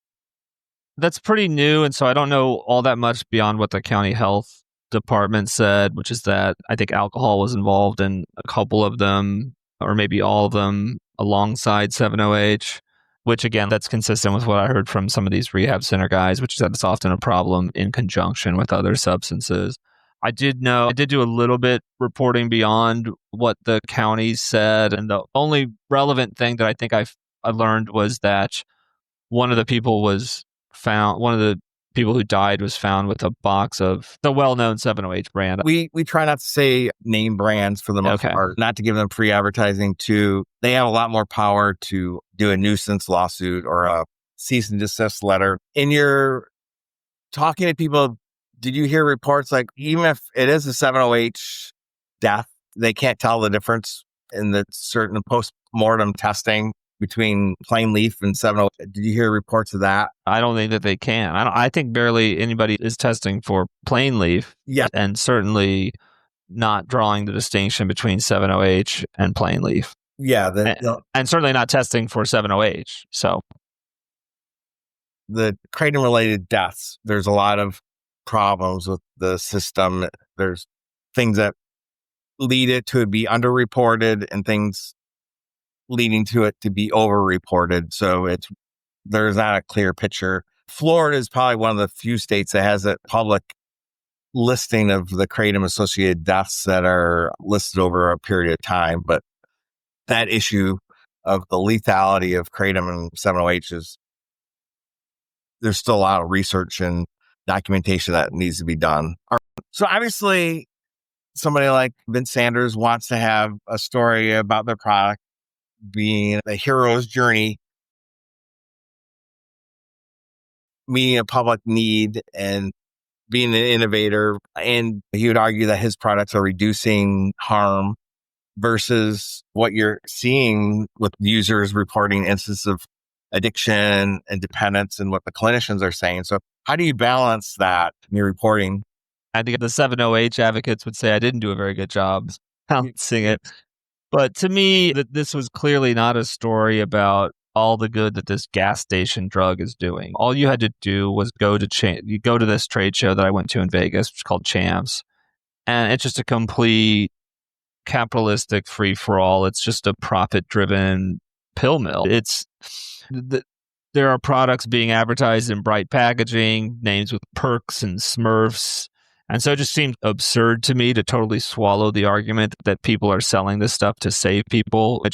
Speaker 4: That's pretty new. And so I don't know all that much beyond what the county health department said, which is that I think alcohol was involved in a couple of them, or maybe all of them, alongside 7-OH, which again, that's consistent with what I heard from some of these rehab center guys, which is that it's often a problem in conjunction with other substances. I did do a little bit reporting beyond what the county said. And the only relevant thing that I think I learned was that one of the people who died was found with a box of the well-known 7-OH brand.
Speaker 3: We try not to say name brands for the most part, not to give them free advertising. They have a lot more power to do a nuisance lawsuit or a cease and desist letter. In your talking to people, did you hear reports like even if it is a 7-OH death, they can't tell the difference in the certain post-mortem testing between plain leaf and 7-OH? Did you hear reports of that?
Speaker 4: I don't think that they can. I think barely anybody is testing for plain leaf.
Speaker 3: Yeah.
Speaker 4: And certainly not drawing the distinction between 7-OH and plain leaf.
Speaker 3: Yeah.
Speaker 4: And certainly not testing for 7-OH. So
Speaker 3: the kratom-related deaths, there's a lot of problems with the system. There's things that lead it to be underreported and things leading to it to be overreported. So there's not a clear picture. Florida is probably one of the few states that has a public listing of the kratom associated deaths that are listed over a period of time. But that issue of the lethality of kratom and 7-OH there's still a lot of research and documentation that needs to be done. So obviously somebody like Vince Sanders wants to have a story about their product being a hero's journey, meeting a public need and being an innovator. And he would argue that his products are reducing harm versus what you're seeing with users reporting instances of addiction and dependence and what the clinicians are saying. So how do you balance that in your reporting?
Speaker 4: I think the 708 advocates would say I didn't do a very good job balancing it. But to me, this was clearly not a story about all the good that this gas station drug is doing. All you had to do was go to this trade show that I went to in Vegas, which is called Champs, and it's just a complete capitalistic free for all. It's just a profit driven pill mill. There are products being advertised in bright packaging, names with perks and Smurfs. And so it just seemed absurd to me to totally swallow the argument that people are selling this stuff to save people.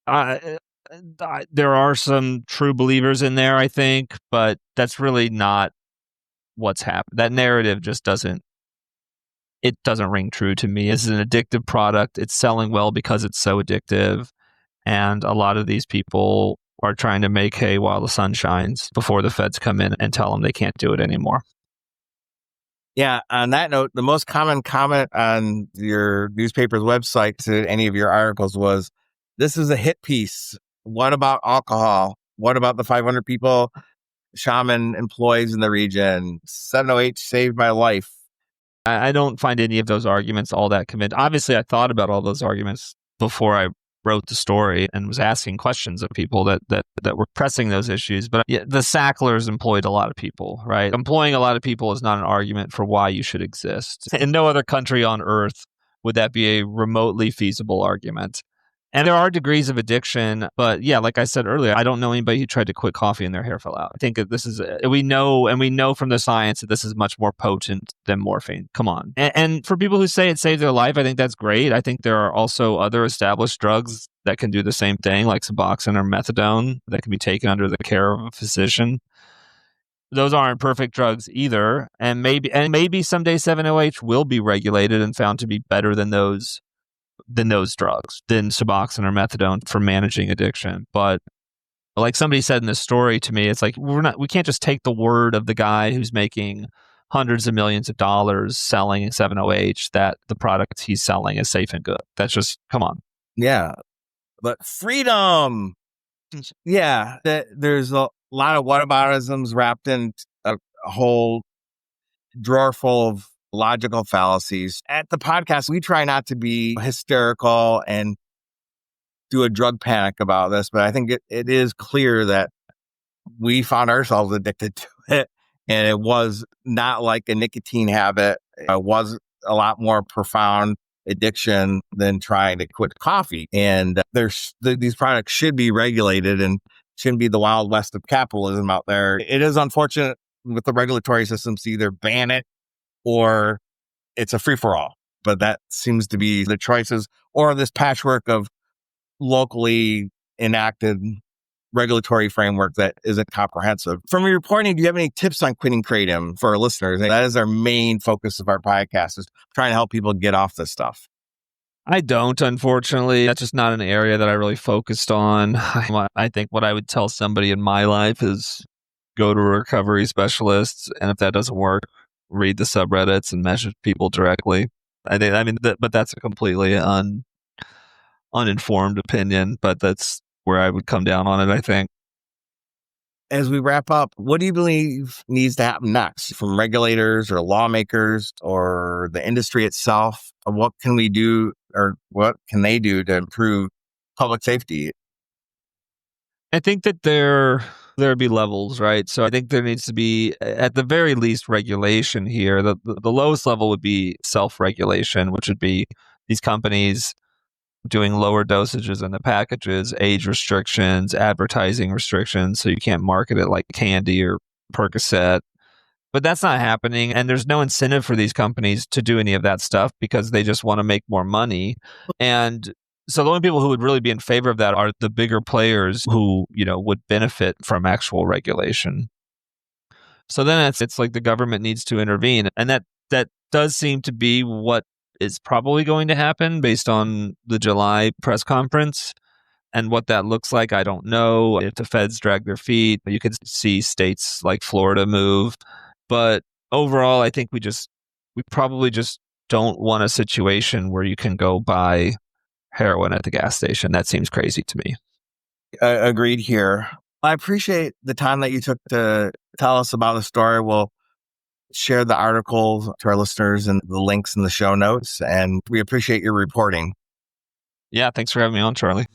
Speaker 4: There are some true believers in there, I think, but that's really not what's happened. That narrative just doesn't ring true to me. It's an addictive product. It's selling well because it's so addictive. And a lot of these people are trying to make hay while the sun shines before the feds come in and tell them they can't do it anymore.
Speaker 3: Yeah. On that note, the most common comment on your newspaper's website to any of your articles was, this is a hit piece. What about alcohol? What about the 500 people Shaman employs in the region? 708 saved my life.
Speaker 4: I don't find any of those arguments all that convincing. Obviously, I thought about all those arguments before I wrote the story and was asking questions of people that were pressing those issues. But yeah, the Sacklers employed a lot of people, right? Employing a lot of people is not an argument for why you should exist. In no other country on earth would that be a remotely feasible argument. And there are degrees of addiction, but yeah, like I said earlier, I don't know anybody who tried to quit coffee and their hair fell out. I think that we know from the science that this is much more potent than morphine. Come on. And for people who say it saved their life, I think that's great. I think there are also other established drugs that can do the same thing, like Suboxone or methadone, that can be taken under the care of a physician. Those aren't perfect drugs either. And maybe someday 708 will be regulated and found to be better than those drugs, than Suboxone or methadone for managing addiction. But like somebody said in this story to me, it's like we can't just take the word of the guy who's making hundreds of millions of dollars selling 708 that the product he's selling is safe and good. That's just, come on.
Speaker 3: Yeah. But freedom. Yeah. There's a lot of whataboutisms wrapped in a whole drawer full of logical fallacies. At the podcast, we try not to be hysterical and do a drug panic about this, but I think it is clear that we found ourselves addicted to it, and it was not like a nicotine habit. It was a lot more profound addiction than trying to quit coffee. And these products should be regulated and shouldn't be the Wild West of capitalism out there. It is unfortunate with the regulatory systems to either ban it or it's a free-for-all. But that seems to be the choices, or this patchwork of locally enacted regulatory framework that isn't comprehensive. From your reporting, do you have any tips on quitting Kratom for our listeners? That is our main focus of our podcast, is trying to help people get off this stuff.
Speaker 4: I don't, unfortunately. That's just not an area that I really focused on. I think what I would tell somebody in my life is go to a recovery specialist, and if that doesn't work, read the subreddits and message people directly. But that's a completely uninformed opinion, but that's where I would come down on it, I think.
Speaker 3: As we wrap up, what do you believe needs to happen next from regulators or lawmakers or the industry itself? What can we do, or what can they do to improve public safety?
Speaker 4: I think that there'd be levels, right? So I think there needs to be, at the very least, regulation here. The lowest level would be self-regulation, which would be these companies doing lower dosages in the packages, age restrictions, advertising restrictions, so you can't market it like candy or Percocet. But that's not happening, and there's no incentive for these companies to do any of that stuff because they just want to make more money. And so the only people who would really be in favor of that are the bigger players who, would benefit from actual regulation. So then it's like the government needs to intervene, and that does seem to be what is probably going to happen based on the July press conference. And what that looks like, I don't know. If the feds drag their feet, you could see states like Florida move. But overall, I think we probably just don't want a situation where you can go buy heroin at the gas station. That seems crazy to me.
Speaker 3: Agreed here. I appreciate the time that you took to tell us about the story. We'll share the articles to our listeners and the links in the show notes. And we appreciate your reporting.
Speaker 4: Yeah, thanks for having me on, Charlie.